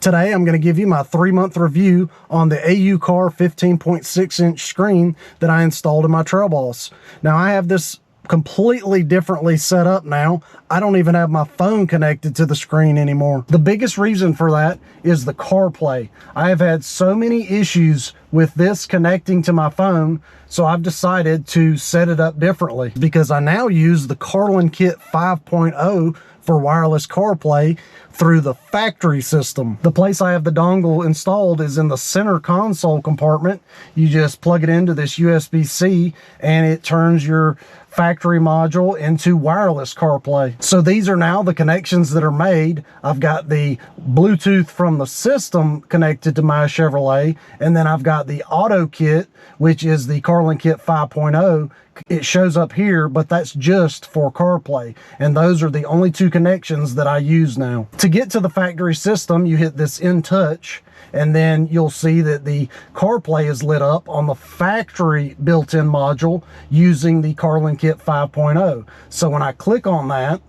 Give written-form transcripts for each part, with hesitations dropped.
Today, I'm going to give you my 3-month review on the AUCAR 15.6 inch screen that I installed in my Trail Boss. Now, I have this completely differently set up now. I don't even have my phone connected to the screen anymore. The biggest reason for that is the CarPlay. I have had so many issues with this connecting to my phone, so I've decided to set it up differently because I now use the CarlinKit 5.0 for wireless CarPlay through the factory system. The place I have the dongle installed is in the center console compartment. You just plug it into this USB-C and it turns your factory module into wireless CarPlay. So these are now the connections that are made. I've got the Bluetooth from the system connected to my Chevrolet, and then I've got the auto kit, which is the CarlinKit 5.0. It shows up here, but that's just for CarPlay. And those are the only two connections that I use now. To get to the factory system, you hit this In Touch, and then you'll see that the CarPlay is lit up on the factory built-in module using the CarlinKit 5.0. So when I click on that,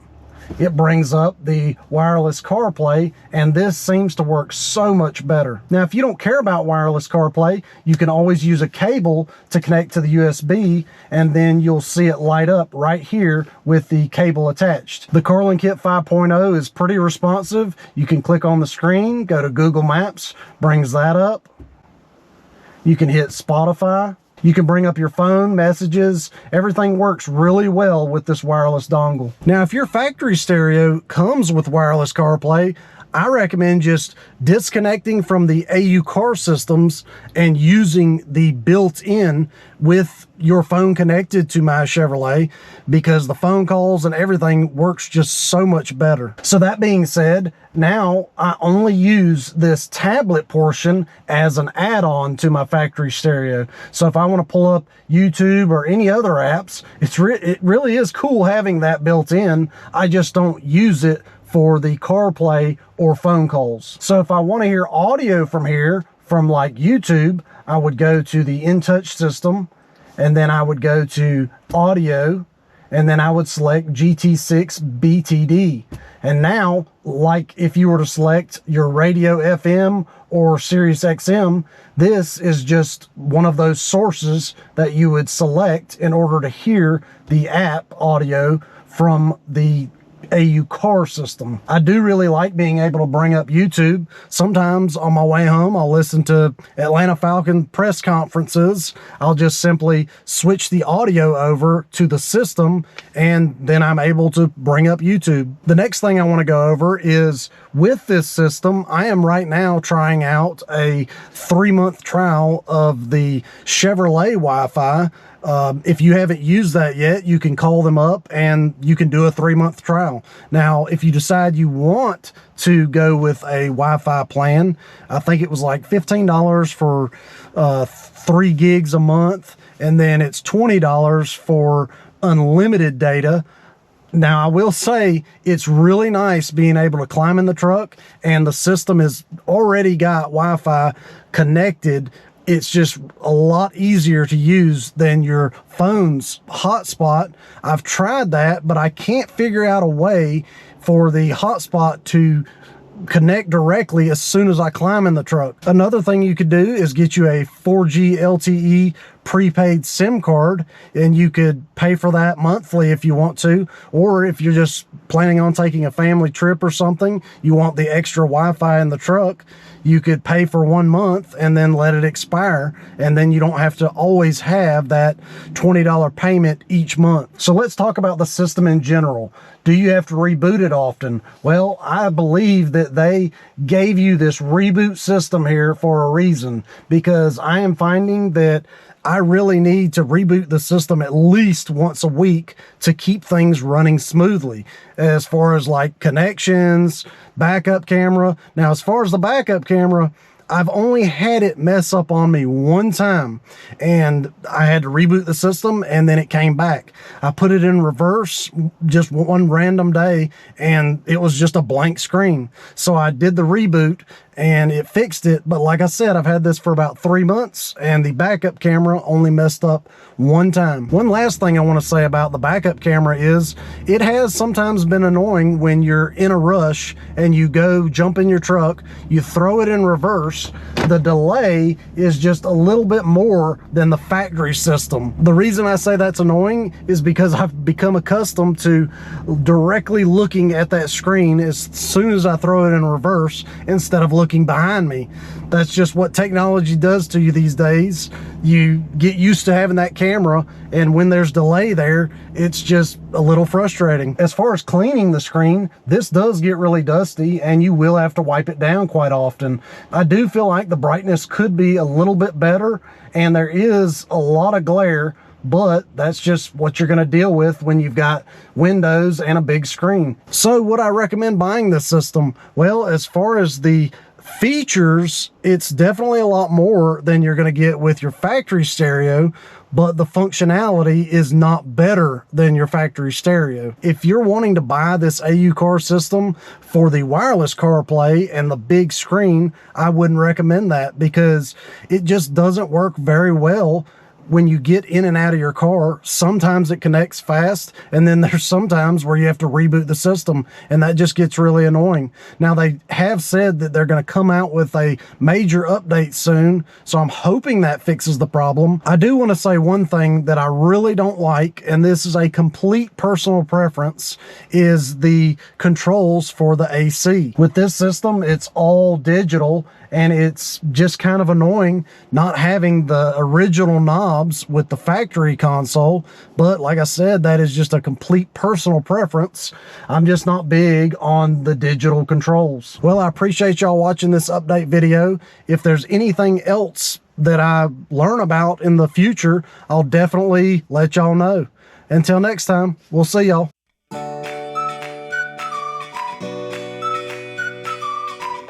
it brings up the wireless CarPlay, and this seems to work so much better. Now, if you don't care about wireless CarPlay, you can always use a cable to connect to the USB, and then you'll see it light up right here with the cable attached. The CarlinKit 5.0 is pretty responsive. You can click on the screen, go to Google Maps, brings that up. You can hit Spotify. You can bring up your phone, messages, everything works really well with this wireless dongle. Now, if your factory stereo comes with wireless CarPlay, I recommend just disconnecting from the AUCAR systems and using the built-in with your phone connected to my Chevrolet, because the phone calls and everything works just so much better. So that being said, now I only use this tablet portion as an add-on to my factory stereo. So if I want to pull up YouTube or any other apps, it really is cool having that built in. I just don't use it for the CarPlay or phone calls. So if I want to hear audio from here, from like YouTube, I would go to the In Touch system, and then I would go to audio, and then I would select GT6 BTD. And now, like if you were to select your radio FM or Sirius XM, this is just one of those sources that you would select in order to hear the app audio from the AUCAR system. I do really like being able to bring up YouTube. Sometimes on my way home, I'll listen to Atlanta Falcon press conferences. I'll just simply switch the audio over to the system, and then I'm able to bring up YouTube. The next thing I want to go over is, with this system, I am right now trying out a 3-month trial of the Chevrolet Wi-Fi. If you haven't used that yet, you can call them up and you can do a 3-month trial. Now, if you decide you want to go with a Wi-Fi plan, I think it was like $15 for 3 gigs a month, and then it's $20 for unlimited data. Now, I will say it's really nice being able to climb in the truck, and the system has already got Wi-Fi connected. It's just a lot easier to use than your phone's hotspot. I've tried that, but I can't figure out a way for the hotspot to connect directly as soon as I climb in the truck. Another thing you could do is get you a 4G LTE prepaid SIM card, and you could pay for that monthly if you want to, or if you're just planning on taking a family trip or something, you want the extra Wi-Fi in the truck, you could pay for 1 month and then let it expire, and then you don't have to always have that $20 payment each month. So let's talk about the system in general. Do you have to reboot it often? Well, I believe that they gave you this reboot system here for a reason, because I am finding that I really need to reboot the system at least once a week to keep things running smoothly, as far as like connections, backup camera. Now, as far as the backup camera, I've only had it mess up on me one time, and I had to reboot the system, and then it came back. I put it in reverse just one random day, and it was just a blank screen. So I did the reboot, and it fixed it. But like I said, I've had this for about 3 months, and the backup camera only messed up one time. One last thing I want to say about the backup camera is it has sometimes been annoying when you're in a rush and you go jump in your truck, you throw it in reverse. The delay is just a little bit more than the factory system. The reason I say that's annoying is because I've become accustomed to directly looking at that screen as soon as I throw it in reverse instead of looking behind me. That's just what technology does to you these days. You get used to having that camera, and when there's delay there, it's just a little frustrating. As far as cleaning the screen, this does get really dusty, and you will have to wipe it down quite often. I do feel like the brightness could be a little bit better, and there is a lot of glare, but that's just what you're going to deal with when you've got windows and a big screen. So would I recommend buying this system? Well, as far as the features, it's definitely a lot more than you're going to get with your factory stereo, but the functionality is not better than your factory stereo. If you're wanting to buy this AUCAR system for the wireless CarPlay and the big screen, I wouldn't recommend that, because it just doesn't work very well when you get in and out of your car. Sometimes it connects fast, and then there's sometimes where you have to reboot the system, and that just gets really annoying. Now, they have said that they're going to come out with a major update soon, so I'm hoping that fixes the problem. I do want to say one thing that I really don't like, and this is a complete personal preference, is the controls for the AC. With this system, it's all digital, and it's just kind of annoying not having the original knobs with the factory console. But like I said, that is just a complete personal preference. I'm just not big on the digital controls. Well, I appreciate y'all watching this update video. If there's anything else that I learn about in the future, I'll definitely let y'all know. Until next time, we'll see y'all.